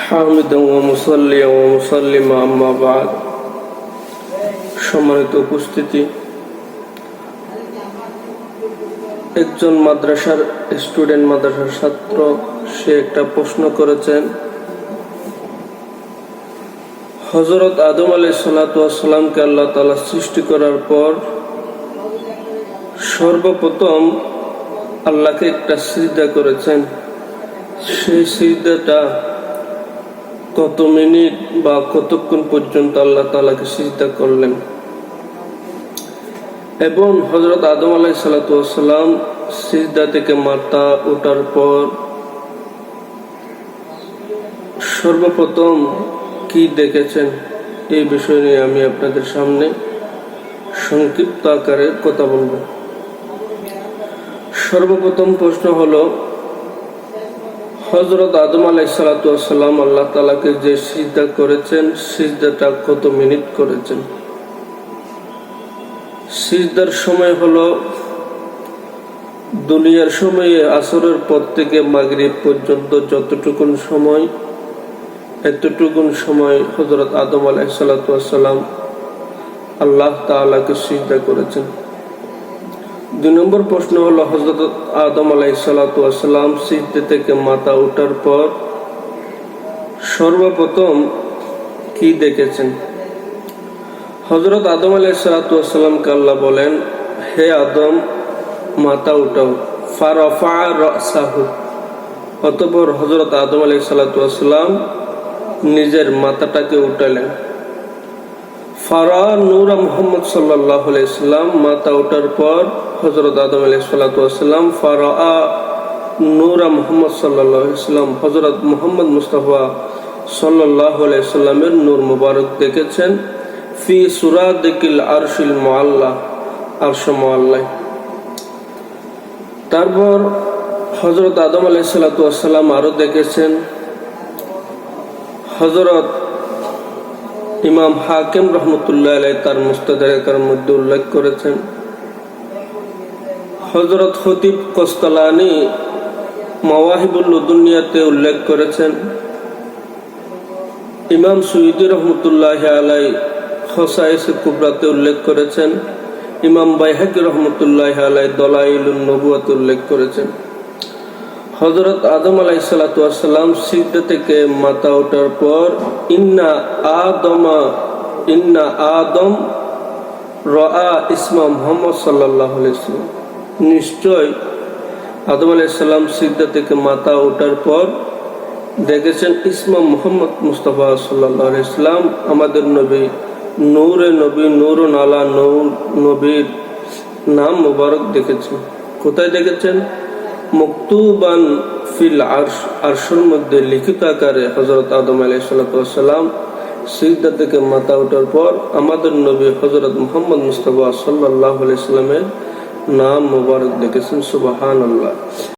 হামিদান ওয়া মুসাল্লিয়ান ওয়া মুসাল্লিমা আম্মা বা'দ। সম্মানিত উপস্থিতি, একজন মাদ্রাসার ছাত্র সে একটা প্রশ্ন করেছেন, হযরত আদম আলাইহিস সালাতু ওয়াস সালামকে আল্লাহ তাআলা সৃষ্টি করার পর সর্বপ্রথম আল্লাহকে একটা সিজদা করেছেন। সেই সিজদাটা কত মিনিট বা কতক্ষণ পর্যন্ত আল্লাহ তাআলাকে সিজদা করলেন, এবং হযরত আদম আলাইহিস সালাতু ওয়াস সালাম সিজদা থেকে মাথা ওঠার পর সর্বপ্রথম কি দেখেছেন, এই বিষয় নিয়ে আমি আপনাদের সামনে সংক্ষিপ্ত আকারে কথা বলবো। সর্বপ্রথম প্রশ্ন হলো, হযরত আদম আলাইহিস সালাতু ওয়াস সালাম আল্লাহ তাআলাকে যে সিজদা করেছেন, সিজদাটা কত মিনিট করেছেন? সিজদার সময় হলো দুনিয়ার সময়ে আসরের পর থেকে মাগরিব পর্যন্ত যতটুকুন সময়, এতটুকুন সময় হযরত আদম আলাইহিস সালাতু ওয়াস সালাম আল্লাহ তাআলাকে সিজদা করেছেন। 2 নম্বর প্রশ্ন হলো, হযরত আদম আলাইহিস সালাতু ওয়াস সালাম সিজদা থেকে মাথা ওঠার পর সর্বপ্রথম কি দেখেছেন? হযরত আদম আলাইহিস সালাতু ওয়াস সালামকে আল্লাহ বলেন, হে আদম, মাথা উঠাও। ফারাফা রাসাহু, অতঃপর হযরত আদম আলাইহিস সালাতু ওয়াস সালাম নিজের মাথাটাকে উঠালেন। ফারা নূরা মুহাম্মদ সাল্লাল্লাহু আলাইহি ওয়াসাল্লাম, মাথা ওঠার পর হযরত আদম আলাইহিস সালাতু ওয়াস সালাম ফারা নূরা মুহাম্মদ সাল্লাল্লাহু আলাইহি ওয়াসাল্লাম, হযরত মুহাম্মদ মুস্তাফা সাল্লাল্লাহু আলাইহি ওয়াসাল্লামের নূর মুবারক দেখেছেন। ফি সুরাদিকিল আরশিল মুআল্লা, আরশ মুআল্লায়। তারপর হযরত আদম আলাইহিস সালাতু ওয়াস সালাম আরো দেখেছেন, হযরত ইমাম হাকিম রহমতুল্লাহ আলাইহি তার মুস্তাদরাকের মধ্যে উল্লেখ করেছেন, হযরত খতিব কস্তালানি মাওয়াহিবুল লুদুনিয়াতে উল্লেখ করেছেন, ইমাম সুয়ুতি রহমতুল্লাহ আলাইহি খসায়েসে কুবরাতে উল্লেখ করেছেন, ইমাম বাইহাকি রহমতুল্লাহ আলাইহি দলাইলুন নবুওয়াতে উল্লেখ করেছেন। হযরত আদম আলাইহিস সালাতু ওয়াস সালাম সিজদা থেকে মাথা ওঠার পর ইন্না আদম রাআ ইসমা মুহাম্মদ সাল্লাল্লাহু আলাইহি ওয়াসাল্লাম, নিশ্চয় আদম আলাইহিস সালাম সিজদা থেকে মাথা ওঠার পর দেখেছেন ইসমা মুহাম্মদ মুস্তাফা সাল্লাল্লাহু আলাইহি ওয়াসাল্লাম, আমাদের নবী, নূরে নবী, নূরুন আলা নূর, নবীর নাম মুবারক দেখেছেন। কোথায় দেখেছেন? মকতুবান ফিল আরশ, আরশের মধ্যে লিখিত আকারে হযরত আদম আলাইহিস সালাতু ওয়াস সালাম সিজদা থেকে মাথা ওঠার পর আমাদের নবী হযরত মুহাম্মদ মুস্তাফা সাল্লাল্লাহু আলাইহি ওয়াসাল্লামের নাম মুবারক দেখেছেন। সুবহানাল্লাহ।